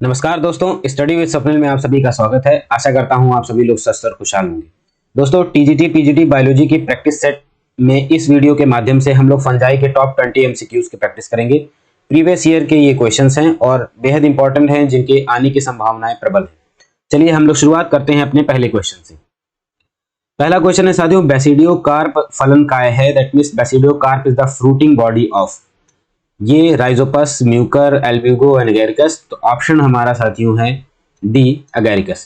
नमस्कार दोस्तों, study with Swapnil में आप सभी का स्वागत है। आशा करता हूं आप सभी लोग स्वस्थ और खुशहाल होंगे। दोस्तों, टीजीटी पीजीटी बायोलॉजी की प्रैक्टिस सेट में इस वीडियो के माध्यम से हम लोग फंजाई के टॉप 20 एमसीक्यूज की प्रैक्टिस करेंगे। प्रीवियस ईयर के ये क्वेश्चंस हैं और बेहद इंपॉर्टेंट हैं, जिनके आने की संभावनाएं प्रबल है। चलिए हम लोग शुरुआत करते हैं अपने पहले क्वेश्चन से। पहला क्वेश्चन है साथियों, बेसिडियोकार्प फलन काय है। That means basidiocarp is the fruiting body of, ये राइजोपस, म्यूकर, एल्ब्यूगो, एगेरिकस। तो ऑप्शन हमारा साथियों है डी, एगेरिकस।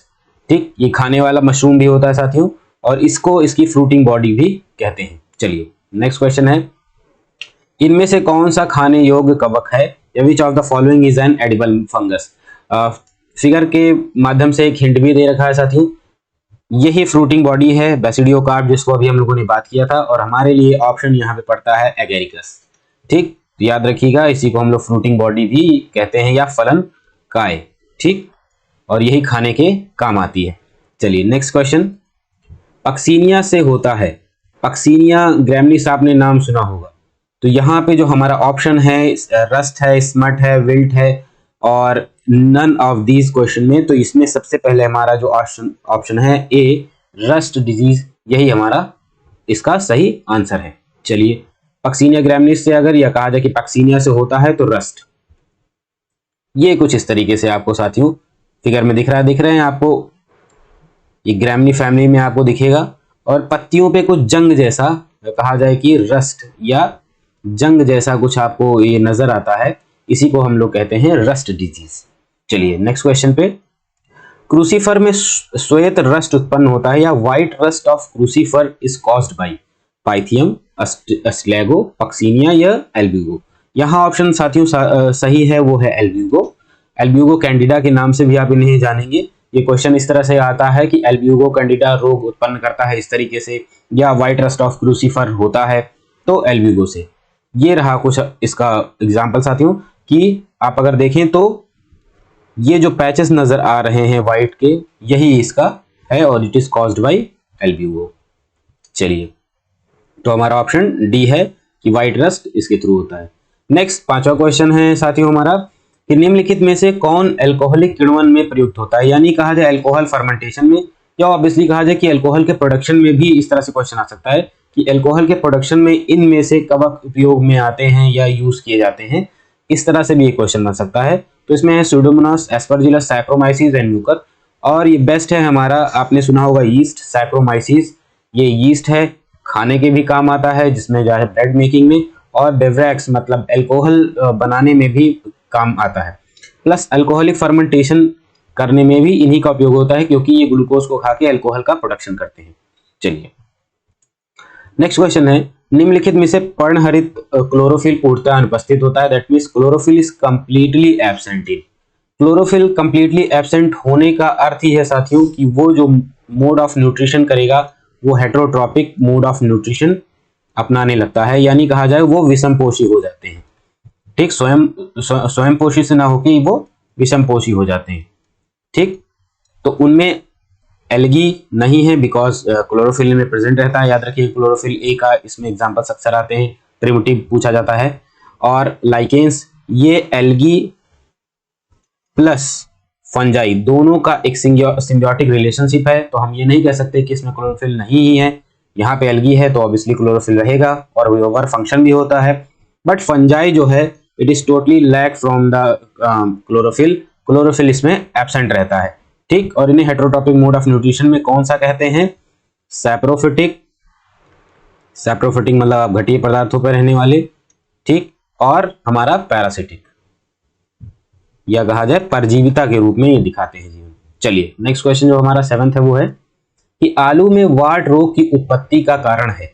ठीक, ये खाने वाला मशरूम भी होता है साथियों, और इसको इसकी फ्रूटिंग बॉडी भी कहते हैं। चलिए नेक्स्ट क्वेश्चन है, इनमें से कौन सा खाने योग्य कवक है, या which of the following is an edible fungus. Figure के माध्यम से एक हिंट भी दे रखा है साथियों। यही फ्रूटिंग बॉडी है बेसिडियोकार्प, जिसको अभी हम लोगों ने बात किया था, और हमारे लिए ऑप्शन यहाँ पे पड़ता है एगेरिकस। ठीक, तो याद रखिएगा, इसी को हम लोग फ्रूटिंग बॉडी भी कहते हैं या फलन काय। ठीक, और यही खाने के काम आती है। चलिए नेक्स्ट क्वेश्चन, पक्सीनिया से होता है। पक्सीनिया ग्रैमनीस आपने नाम सुना होगा। तो यहाँ पे जो हमारा ऑप्शन है रस्ट है, स्मट है, विल्ट है, और नन ऑफ दीज क्वेश्चन में, तो इसमें सबसे पहले हमारा जो ऑप्शन है ए, रस्ट डिजीज, यही हमारा इसका सही आंसर है। चलिए, पक्सीनिया ग्रैमनीस से अगर यह कहा जाए कि पक्सीनिया से होता है तो रस्ट, ये कुछ इस तरीके से आपको साथियों फिगर में दिख रहे हैं आपको, ये ग्रैमनी फैमिली में आपको दिखेगा, और पत्तियों पे कुछ जंग जैसा, कहा जाए कि रस्ट या जंग जैसा कुछ आपको ये नजर आता है, इसी को हम लोग कहते हैं रस्ट डिजीज। चलिए नेक्स्ट क्वेश्चन पे, क्रूसीफर में श्वेत रस्ट उत्पन्न होता है, या white rust of crucifer is caused by Pythium, Ustilago, Puccinia या एल्ब्यूगो। यहाँ ऑप्शन साथियों सही है, वो है एल्ब्यूगो। एल्ब्यूगो कैंडिडा के नाम से भी आप इन्हें जानेंगे। ये क्वेश्चन इस तरह से आता है कि एल्ब्यूगो कैंडिडा रोग उत्पन्न करता है इस तरीके से, या व्हाइट रस्ट ऑफ क्रूसीफर होता है तो एल्ब्यूगो से। ये रहा कुछ इसका एग्जाम्पल साथियों, कि आप अगर देखें तो ये जो पैचेस नजर आ रहे हैं व्हाइट के, यही इसका है, और it is caused bye Albugo. चलिए, तो हमारा ऑप्शन डी है कि व्हाइट रस्ट इसके थ्रू होता है। नेक्स्ट पांचवा क्वेश्चन है साथियों हमारा, कि निम्नलिखित में से कौन अल्कोहलिक किण्वन में प्रयुक्त होता है। यानी कहा जाए अल्कोहल फर्मेंटेशन में, या ऑब्वियसली कहा जाए कि अल्कोहल के प्रोडक्शन में भी इस तरह से क्वेश्चन आ सकता है कि अल्कोहल के प्रोडक्शन में इनमें से कवक उपयोग में आते हैं या यूज किए जाते हैं। इस तरह से भी एक क्वेश्चन बन सकता है। तो इसमें है Pseudomonas, Aspergillus, saccharomyces and Mucor, और ये बेस्ट है हमारा, आपने सुना होगा यीस्ट, सैक्रोमाइसिस। ये यीस्ट है, खाने के भी काम आता है, जिसमें जो है ब्रेड मेकिंग में, और बेवरेक्स मतलब अल्कोहल बनाने में भी काम आता है, प्लस अल्कोहलिक फर्मेंटेशन करने में भी इन्हीं का उपयोग होता है, क्योंकि ये ग्लूकोज को खा के अल्कोहल का प्रोडक्शन करते हैं। चलिए नेक्स्ट क्वेश्चन है, निम्नलिखित में से पर्णहरित क्लोरोफिल पूर्णतः अनुपस्थित होता है। That means chlorophyll is completely absent in. Chlorophyll completely absent होने का अर्थ ही है साथियों कि वो जो मोड ऑफ न्यूट्रिशन करेगा वो हेटेरोट्रॉपिक मोड ऑफ न्यूट्रिशन अपनाने लगता है, यानी कहा जाए वो विषमपोषी हो जाते हैं। ठीक, स्वयं पोषी से ना होके वो विषमपोषी हो जाते हैं। ठीक, तो उनमें एल्गी नहीं है, बिकॉज क्लोरोफिल में प्रेजेंट रहता है। याद रखिए, क्लोरोफिल ए का इसमें एग्जाम्पल्स अक्सर आते हैं, प्रिमिटिव पूछा जाता है। और लाइकेंस, ये एल्गी प्लस फंजाई दोनों का एक सिम्बियोटिक रिलेशनशिप है, तो हम ये नहीं कह सकते कि इसमें क्लोरोफिल नहीं ही है। यहाँ पे एल्गी है तो ऑब्वियसली क्लोरोफिल रहेगा, और ओवर फंक्शन भी होता है। बट फंजाई जो है, it is totally lack from the chlorophyll. Chlorophyll इसमें एब्सेंट रहता है। ठीक, और इन्हें हेटेरोट्रॉपिक मोड ऑफ न्यूट्रिशन में कौन सा कहते हैं, सैप्रोफिटिक। सैप्रोफिटिक मतलब घटिया पदार्थों पर रहने वाले। ठीक, और हमारा पैरासिटिक, या कहा जाए परजीविता के रूप में ये दिखाते हैं जीवन। चलिए नेक्स्ट क्वेश्चन जो हमारा 7th है वो है कि आलू में वार्ट रोग की उत्पत्ति का कारण है।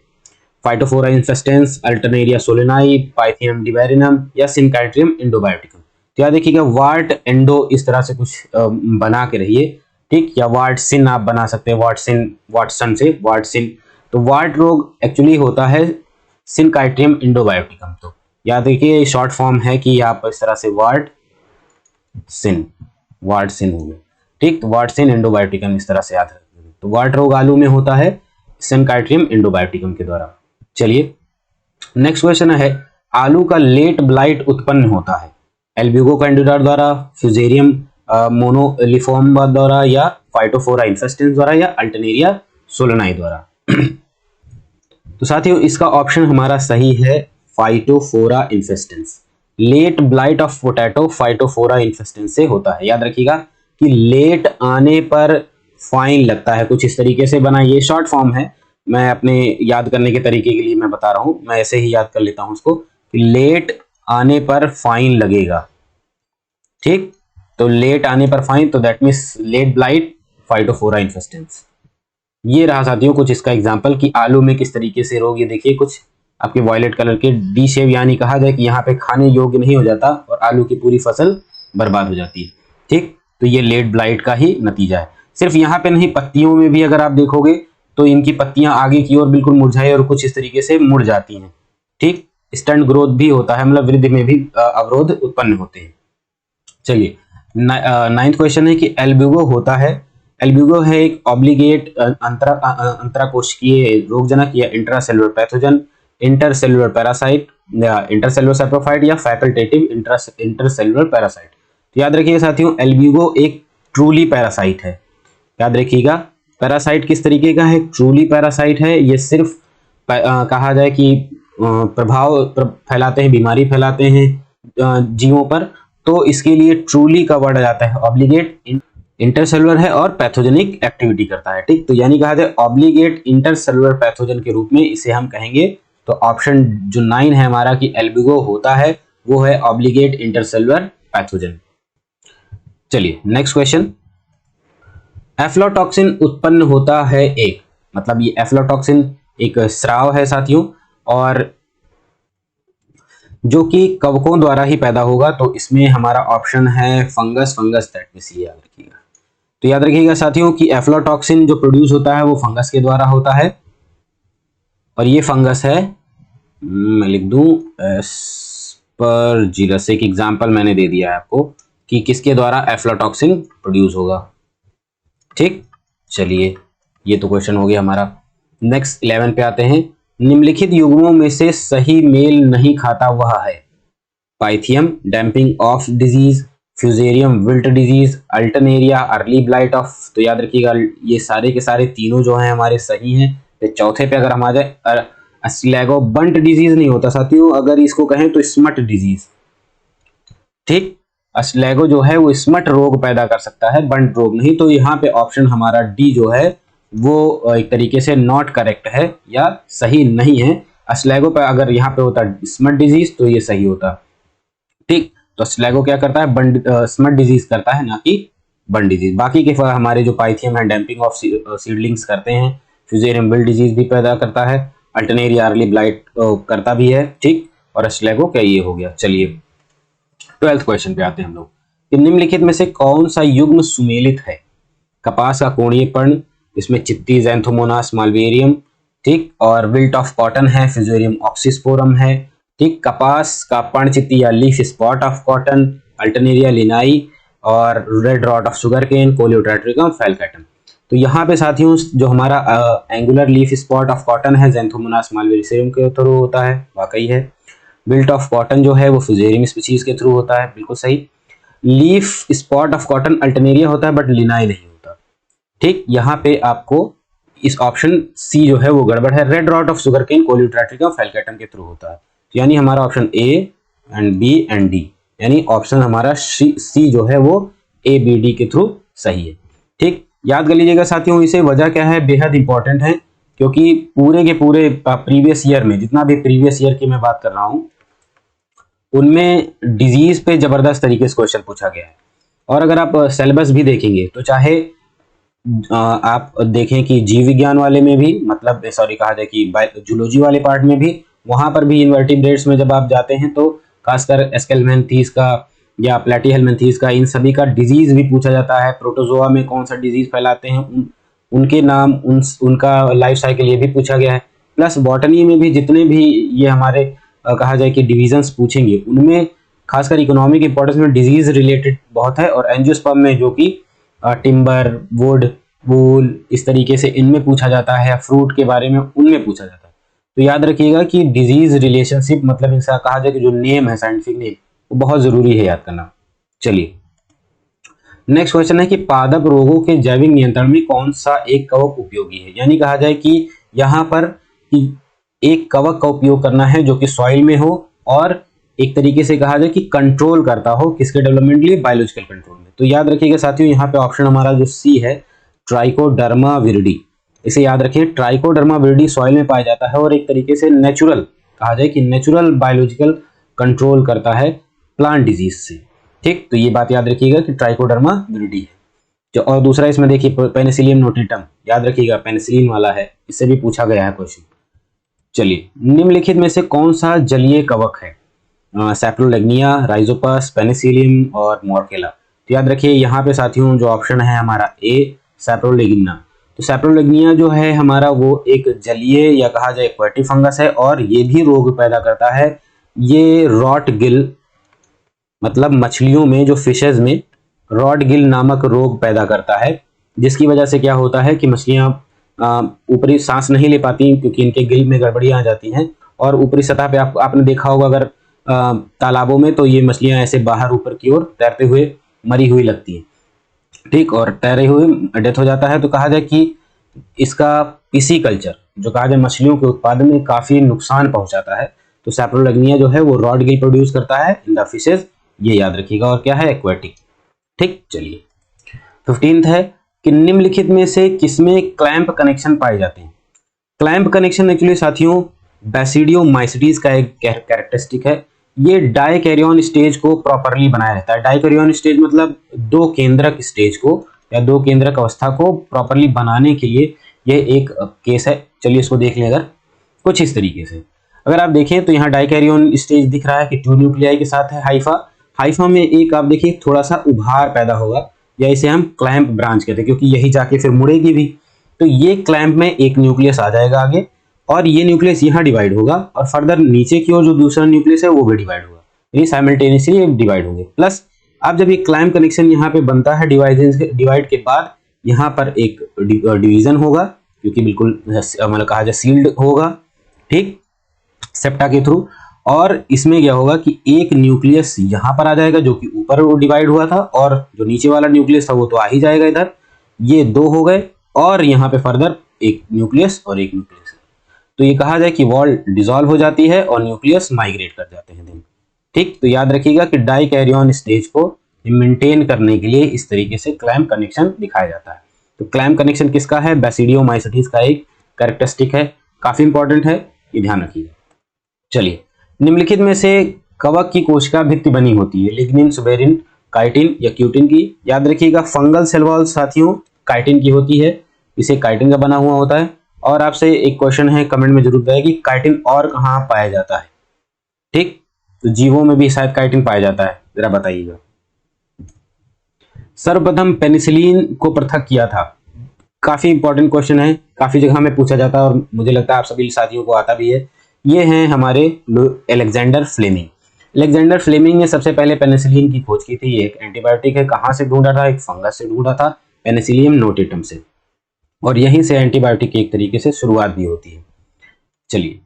Phytophthora infestans, Alternaria solani, Pythium डिबेरिनम, या सिनकाइट्रियम इंडोबायोटिकम। तो याद देखिएगा, वार्ट एंडो इस तरह से कुछ बना के रहिए। ठीक, या वार्ट सिन आप बना सकते हैं, वाटसन से वार्ट सिन। तो वार्ट रोग एक्चुअली होता है सिनकाइट्रियम इंडोबायोटिकम। तो याद देखिए, शॉर्ट फॉर्म है कि आप इस तरह से वार्ट सिन हो गया। ठीक, तो वाटसिन एंडोबायोटिकम इस तरह से याद रखेंगे। तो वाट रोग आलू में होता है सिनकाइट्रियम इंडोबायोटिकम के द्वारा। चलिए नेक्स्ट क्वेश्चन है, आलू का लेट ब्लाइट उत्पन्न होता है एल्ब्यूगो कैंडिडा द्वारा, फ्यूजेरियम मोनोलिफॉर्म द्वारा या फाइटोफोरा इन्फेस्टेंस द्वारा या अल्टरनेरिया सोलेनाई द्वारा। तो साथियों इसका ऑप्शन हमारा सही है Phytophthora infestans. Late blight of potato Phytophthora infestans से होता है। याद रखिएगा कि लेट आने पर फाइन लगता है, कुछ इस तरीके से बना। ये शॉर्ट फॉर्म है, मैं अपने याद करने के तरीके के लिए मैं बता रहा हूं, मैं ऐसे ही याद कर लेता हूं उसको कि लेट आने पर फाइन लगेगा। ठीक, तो लेट आने पर फाइन, तो that means late blight Phytophthora infestans. ये रहा साथियों कुछ इसका एग्जाम्पल कि आलू में किस तरीके से रोग, ये देखिए कुछ आपके वॉयलेट कलर के डी शेप, यानी कहा जाए कि यहाँ पे खाने योग्य नहीं हो जाता और आलू की पूरी फसल बर्बाद हो जाती है। ठीक, तो ये लेट ब्लाइट का ही नतीजा है। सिर्फ यहाँ पे नहीं, पत्तियों में भी अगर आप देखोगे तो इनकी पत्तियां आगे की ओर बिल्कुल मुरझाई और कुछ इस तरीके से मुड़ जाती हैं। ठीक, स्टंट ग्रोथ भी होता है, मतलब वृद्धि में भी अवरोध उत्पन्न होते हैं। चलिए, 9th क्वेश्चन है कि एल्ब्यूगो होता है। एल्ब्यूगो है एक ऑब्लिगेट अंतराकोशिकीय रोगजनक या इंट्रासेलुलर पैथोजन, इंटरसेलुलर पैरासाइट या इंटरसेलुलर सैप्रोफाइट या फैकल्टेटिव इंटरसेलुलर पैरासाइट। तो याद रखिएगा साथियों, एल्ब्यूगो एक ट्रूली पैरासाइट है। याद रखिएगा पैरासाइट किस तरीके का है, ट्रूली पैरासाइट है। ये सिर्फ कहा जाए कि प्रभाव फैलाते हैं, बीमारी फैलाते हैं जीवों पर, तो इसके लिए ट्रूली का वर्ड आ जाता है। ऑब्लिगेट इंटरसेलुलर है और पैथोजेनिक एक्टिविटी करता है। ठीक, तो यानी कहा जाए ऑब्लिगेट इंटरसेलुलर पैथोजन के रूप में इसे हम कहेंगे। तो ऑप्शन जो 9 है हमारा कि एल्ब्यूगो होता है, वो है ऑब्लिगेट इंटरसेलुलर पैथोजन। चलिए नेक्स्ट क्वेश्चन, एफ्लोटॉक्सिन उत्पन्न होता है एक, मतलब ये एफ्लोटॉक्सिन एक स्राव है साथियों, और जो कि कवकों द्वारा ही पैदा होगा। तो इसमें हमारा ऑप्शन है फंगस, दैट मींस ये याद रखिएगा। तो याद रखिएगा साथियों कि एफ्लोटॉक्सिन जो प्रोड्यूस होता है वो फंगस के द्वारा होता है, और ये फंगस है, मैं लिख दूं एस्परजिलस। एक एग्जांपल मैंने दे दिया है आपको कि किसके द्वारा एफ्लोटॉक्सिन प्रोड्यूस होगा। ठीक, चलिए ये तो क्वेश्चन हो गया हमारा। नेक्स्ट 11 पे आते हैं। निम्नलिखित युग्मों में से सही मेल नहीं खाता वह है Pythium damping off disease, fusarium wilt disease, Alternaria early blight of. तो याद रखिएगा ये सारे के सारे तीनों जो हैं हमारे सही हैं। तो चौथे पे अगर हम आ जाए, अस्लैगो बंट डिजीज नहीं होता साथियों, अगर इसको कहें तो स्मट डिजीज। ठीक, अस्लैगो जो है वो स्मट रोग पैदा कर सकता है, बंट रोग नहीं। तो यहाँ पे ऑप्शन हमारा डी जो है वो एक तरीके से नॉट करेक्ट है या सही नहीं है। अस्लैगो पे अगर यहाँ पे होता स्मट डिजीज तो ये सही होता। ठीक, तो अस्लैगो क्या करता है, स्मट डिजीज करता है, ना कि बंट डिजीज। बाकी के हमारे जो पाइथियम है डैम्पिंग ऑफ सीडलिंग्स करते हैं, फ्यूजेरियम विल्ट डिजीज भी पैदा करता है, अल्टरनेरिया अर्ली ब्लाइट करता भी है। ठीक, और अस्लैगो क्या ये हो गया। चलिए 12th क्वेश्चन पे आते हैं हम लोग कि निम्नलिखित में से कौन सा युग्म सुमेलित है। कपास का कोणीय पर्ण, इसमें चित्ती ज़ैंथोमोनास मालवेरियम। ठीक, और विल्ट ऑफ कॉटन है, फ्यूजेरियम ऑक्सीस्पोरम है। ठीक, कपास का पर्णचित्ती या leaf spot of cotton, Alternaria lini, और red rot of sugarcane, Colletotrichum falcatum. तो यहाँ पे साथियों जो हमारा angular leaf spot of cotton है ज़ैंथोमोनास मालवेरियम के थ्रू होता है, वाकई है। बिल्ट ऑफ कॉटन जो है वो फ्यूजेरियम स्पीशीज के थ्रू होता है, बिल्कुल सही। Leaf spot of cotton Alternaria होता है बट लिनाई नहीं होता। ठीक, यहाँ पे आपको इस ऑप्शन सी जो है वो गड़बड़ है। Red rot of sugarcane Colletotrichum falcatum के थ्रू होता है। तो यानी हमारा option A and B and D, यानी ऑप्शन हमारा सी जो है वो ए बी डी के थ्रू सही है। ठीक, याद कर लीजिएगा साथियों, इसे वजह क्या है, बेहद इंपॉर्टेंट है, क्योंकि पूरे के पूरे प्रीवियस ईयर में, जितना भी प्रीवियस ईयर की मैं बात कर रहा हूं, उनमें डिजीज पे जबरदस्त तरीके से क्वेश्चन पूछा गया है। और अगर आप सिलेबस भी देखेंगे तो चाहे आप देखें कि जीव विज्ञान वाले में भी, मतलब सॉरी कहा जाए कि जूलॉजी वाले पार्ट में भी, वहां पर भी इन्वर्टिब्रेट्स में जब आप जाते हैं तो खासकर एस्केलमेंथीस का या प्लेटीहेल्मिन्थीस का, इन सभी का डिजीज भी पूछा जाता है। प्रोटोजोआ में कौन सा डिजीज फैलाते हैं, उनके नाम, उनका लाइफ साइकिल ये भी पूछा गया है। प्लस बॉटनी में भी जितने भी ये हमारे कहा जाए कि डिविजन्स पूछेंगे, उनमें खासकर इकोनॉमिक इंपॉर्टेंस में डिजीज रिलेटेड बहुत है, और एंजियोस्पर्म में जो कि टिम्बर, वुड, वूल, इस तरीके से इनमें पूछा जाता है, फ्रूट के बारे में उनमें पूछा जाता है। तो याद रखिएगा कि डिजीज रिलेशनशिप, मतलब इनका कहा जाए कि जो नेम है, साइंटिफिक नेम, वो बहुत जरूरी है याद करना। चलिए नेक्स्ट क्वेश्चन है कि पादप रोगों के जैविक नियंत्रण में कौन सा एक कवक उपयोगी है। यानी कहा जाए कि यहाँ पर कि एक कवक का उपयोग करना है जो कि सॉइल में हो और एक तरीके से कहा जाए कि कंट्रोल करता हो किसके डेवलपमेंट के लिए, बायोलॉजिकल कंट्रोल में। तो याद रखिएगा साथियों, यहाँ पे ऑप्शन हमारा जो सी है ट्राइकोडर्मा विरिडी, इसे याद रखिए। ट्राइकोडर्मा विरिडी सॉइल में पाया जाता है और एक तरीके से नेचुरल कहा जाए कि नेचुरल बायोलॉजिकल कंट्रोल करता है प्लांट डिजीज से। ठीक, तो ये बात याद रखिएगा कि ट्राइकोडर्मा विरिडी है जो। और दूसरा इसमें देखिए पेनिसिलियम नोटेटम, याद रखिएगा पेनिसिलिन वाला है, इससे भी पूछा गया है क्वेश्चन। चलिए, निम्नलिखित में से कौन सा जलीय कवक है? सैप्रोलेग्निया, राइजोपस, पेनिसिलियम और मोरकेला। तो याद रखिए यहाँ पे साथियों जो ऑप्शन है हमारा ए सैप्रोलेग्निया। तो सैप्रोलेग्निया जो है हमारा वो एक जलीय या कहा जाए एक्वेटिक फंगस है और ये भी रोग पैदा करता है। ये रॉट गिल मतलब मछलियों में जो फिशेज में रॉट गिल नामक रोग पैदा करता है, जिसकी वजह से क्या होता है कि मछलियां ऊपरी सांस नहीं ले पाती क्योंकि इनके गिल में गड़बड़ियां आ जाती हैं और ऊपरी सतह पे आपने देखा होगा अगर तालाबों में, तो ये मछलियां ऐसे बाहर ऊपर की ओर तैरते हुए मरी हुई लगती हैं। ठीक, और तैरे हुए डेथ हो जाता है। तो कहा जाए कि इसका पिसीकल्चर जो कहा जाए मछलियों के उत्पादन में काफी नुकसान पहुंचाता है। तो सैप्रोलेग्निया जो है वो रॉट गिल प्रोड्यूस करता है इन द फिशेज, ये याद रखिएगा। और क्या है? एक्वेटिक। ठीक, चलिए 15th है कि निम्नलिखित में से किसमें क्लैंप कनेक्शन पाए जाते हैं? क्लैंप कनेक्शन एक्चुअली साथियों बैसिडियोमाइसिटीज का एक कैरेक्टरिस्टिक है। ये डाइकैरियन स्टेज को प्रॉपरली बनाए रहता है। डाइकैरियन स्टेज मतलब दो केंद्रक स्टेज को या दो केंद्रक अवस्था को प्रॉपरली बनाने के लिए यह एक केस है। चलिए इसको देख लें अगर कुछ इस तरीके से। अगर आप देखें तो यहाँ डाइकैरियन स्टेज दिख रहा है कि 2 न्यूक्लियाई के साथ है हाइफा। हाइफा में एक आप देखिए थोड़ा सा उभार पैदा होगा या इसे हम क्लैंप ब्रांच कहते हैं क्योंकि यही जाके फिर मुड़ेगी भी। तो ये क्लैंप में एक न्यूक्लियस आ जाएगा आगे और ये न्यूक्लियस यहाँ डिवाइड होगा और फर्दर नीचे की ओर जो दूसरा न्यूक्लियस है वो भी डिवाइड होगा, यानी साइमल्टेनियसली डिवाइड होंगे। प्लस अब जब ये क्लैंप कनेक्शन यहाँ पे बनता है डिवाइड के बाद यहाँ पर एक डिवीजन होगा क्योंकि बिल्कुल मतलब कहा जाए सील्ड होगा, ठीक, सेप्टा के थ्रू। और इसमें क्या होगा कि एक न्यूक्लियस यहाँ पर आ जाएगा जो कि ऊपर वो डिवाइड हुआ था और जो नीचे वाला न्यूक्लियस था वो तो आ ही जाएगा इधर। ये 2 हो गए और यहाँ पे फर्दर एक न्यूक्लियस और एक न्यूक्लियस। तो ये कहा जाए कि वॉल डिसॉल्व हो जाती है और न्यूक्लियस माइग्रेट कर जाते हैं दिन। ठीक, तो याद रखिएगा कि डाइकैरियन स्टेज को मेंटेन करने के लिए इस तरीके से क्लैंप कनेक्शन दिखाया जाता है। तो क्लैंप कनेक्शन किसका है? बैसिडियोमाइसिटीज का एक कैरेक्टरिस्टिक है, काफी इंपॉर्टेंट है, ये ध्यान रखिएगा। चलिए, निम्नलिखित में से कवक की कोशिका भित्ति बनी होती है लिग्निन, सुबेरिन, काइटिन या क्यूटिन की। याद रखिएगा फंगल सेल वॉल साथियों काइटिन की होती है, इसे काइटिन का बना हुआ होता है। और आपसे एक क्वेश्चन है कमेंट में जरूर बताइए कि काइटिन और कहाँ पाया जाता है? ठीक, तो जीवों में भी शायद काइटिन पाया जाता है, जरा बताइएगा। सर्वप्रथम पेनिसिलिन को पृथक किया था, काफी इंपॉर्टेंट क्वेश्चन है, काफी जगह में पूछा जाता है और मुझे लगता है आप सभी साथियों को आता भी है। ये हैं हमारे अलेक्जेंडर फ्लेमिंग। अलेक्जेंडर फ्लेमिंग ने सबसे पहले पेनिसिलिन की खोज की थी। ये एक एंटीबायोटिक है, कहाँ से ढूंढा था? एक फंगस से ढूंढा था, पेनिसिलियम नोटेटम से, और यहीं से एंटीबायोटिक की एक तरीके से शुरुआत भी होती है। चलिए,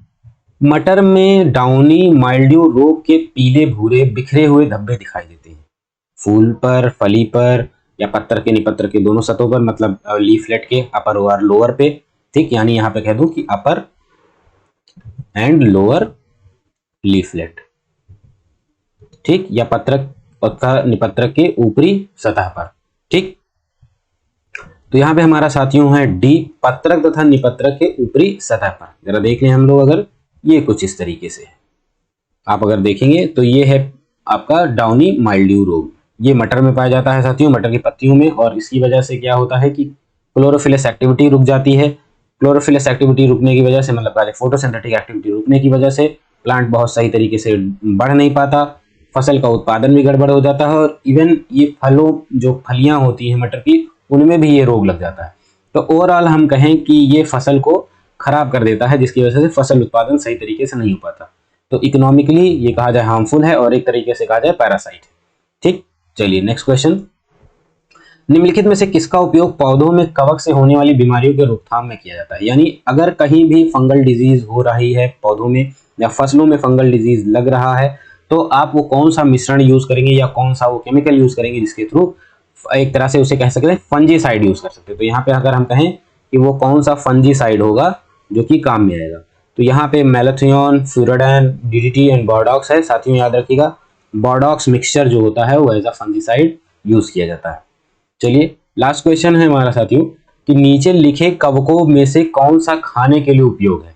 मटर में डाउनी माइल्ड्यू रोग के पीले भूरे बिखरे हुए धब्बे दिखाई देते हैं फूल पर, फली पर या पत्तर के निपत्र के दोनों सतहों पर, मतलब लीफलेट के अपर और लोअर पे। ठीक, यानी यहाँ पे कह दूं कि अपर एंड लोअर लीफलेट, ठीक, या पत्रक तथा निपत्रक के ऊपरी सतह पर। ठीक, तो यहाँ पे हमारा साथियों है डी, पत्रक तथा निपत्रक के ऊपरी सतह पर। जरा देख लें हम लोग, अगर ये कुछ इस तरीके से आप अगर देखेंगे तो ये है आपका डाउनी माइल्ड्यू रोग। ये मटर में पाया जाता है साथियों, मटर की पत्तियों में, और इसकी वजह से क्या होता है कि क्लोरोफिलस एक्टिविटी रुक जाती है। क्लोरोफिलस एक्टिविटी रुकने की वजह से मतलब फोटोसिंथेटिक एक्टिविटी रुकने की वजह से प्लांट बहुत सही तरीके से बढ़ नहीं पाता, फसल का उत्पादन भी गड़बड़ हो जाता है और इवन ये फलों जो फलियां होती हैं मटर की उनमें भी ये रोग लग जाता है। तो ओवरऑल हम कहें कि ये फसल को खराब कर देता है, जिसकी वजह से फसल उत्पादन सही तरीके से नहीं हो पाता। तो इकोनॉमिकली ये कहा जाए हार्मफुल है और एक तरीके से कहा जाए पैरासाइट। ठीक, चलिए नेक्स्ट क्वेश्चन। निम्नलिखित में से किसका उपयोग पौधों में कवक से होने वाली बीमारियों के रोकथाम में किया जाता है? यानी अगर कहीं भी फंगल डिजीज हो रही है पौधों में या फसलों में फंगल डिजीज लग रहा है तो आप वो कौन सा मिश्रण यूज करेंगे या कौन सा वो केमिकल यूज करेंगे जिसके थ्रू एक तरह से उसे कह सकते हैं फंजीसाइड यूज कर सकते हैं। तो यहाँ पे अगर हम कहें कि वो कौन सा फंजीसाइड होगा जो कि काम में आएगा, तो यहाँ पे मैलाथियोन, फ्यूराडान, डीडीटी एंड बोरडॉक्स है। साथियों याद रखिएगा बोरडॉक्स मिक्सचर जो होता है वो एज अ फंजीसाइड यूज किया जाता है। चलिए लास्ट क्वेश्चन है हमारा साथियों कि नीचे लिखे कवकों में से कौन सा खाने के लिए उपयोग है।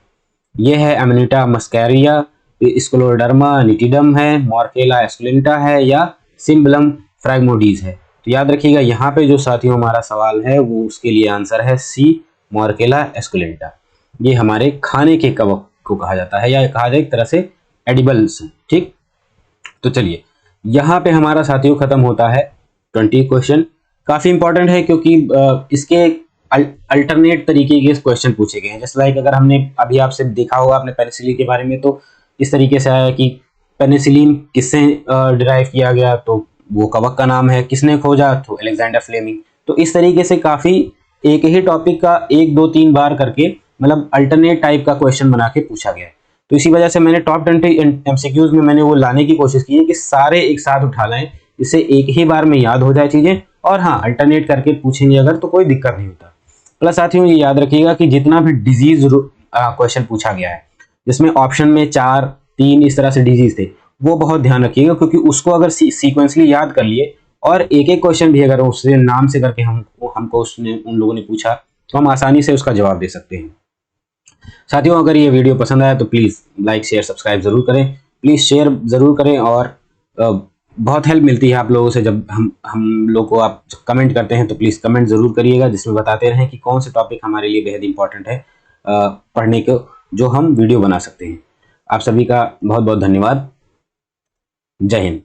ये है अमेनिटा मस्कैरिया, स्क्लोडर्मा निटिडम है, मॉर्केला एस्कुलेंटा है या सिम्बलम फ्रैगमोडीज है। तो याद रखिएगा यहाँ पे जो साथियों हमारा सवाल है वो उसके लिए आंसर है सी, मॉर्केला एस्कुलेंटा। ये हमारे खाने के कवक को कहा जाता है या कहा जाए एक तरह से एडिबल्स। ठीक, तो चलिए यहाँ पे हमारा साथियों खत्म होता है 20 क्वेश्चन। काफी इंपॉर्टेंट है क्योंकि इसके अल्टरनेट तरीके के क्वेश्चन पूछे गए हैं। जैसे लाइक अगर हमने अभी आपसे देखा होगा अपने पेनिसिलिन के बारे में, तो इस तरीके से आया कि पेनिसिलिन किससे डिराइव किया गया, तो वो कवक का नाम है। किसने खोजा, तो अलेक्जेंडर फ्लेमिंग। तो इस तरीके से काफी एक ही टॉपिक का 1 2 3 बार करके मतलब अल्टरनेट टाइप का क्वेश्चन बना के पूछा गया है। तो इसी वजह से मैंने टॉप 20 एमसीक्यूज में मैंने वो लाने की कोशिश की है कि सारे एक साथ उठा लाएं, इससे एक ही बार में याद हो जाए चीजें। और हाँ, अल्टरनेट करके पूछेंगे अगर तो कोई दिक्कत नहीं होता। प्लस साथियों ये याद रखिएगा कि जितना भी डिजीज क्वेश्चन पूछा गया है जिसमें ऑप्शन में 4 3 इस तरह से डिजीज थे, वो बहुत ध्यान रखिएगा क्योंकि उसको अगर सीक्वेंसली याद कर लिए और एक एक क्वेश्चन भी अगर उससे नाम से करके हमको उन लोगों ने पूछा तो हम आसानी से उसका जवाब दे सकते हैं। साथियों अगर ये वीडियो पसंद आया तो प्लीज़ लाइक शेयर सब्सक्राइब जरूर करें, प्लीज़ शेयर जरूर करें। और बहुत हेल्प मिलती है आप लोगों से जब हम लोग को आप कमेंट करते हैं, तो प्लीज़ कमेंट ज़रूर करिएगा जिसमें बताते रहें कि कौन से टॉपिक हमारे लिए बेहद इंपॉर्टेंट है पढ़ने को, जो हम वीडियो बना सकते हैं। आप सभी का बहुत बहुत धन्यवाद। जय हिंद।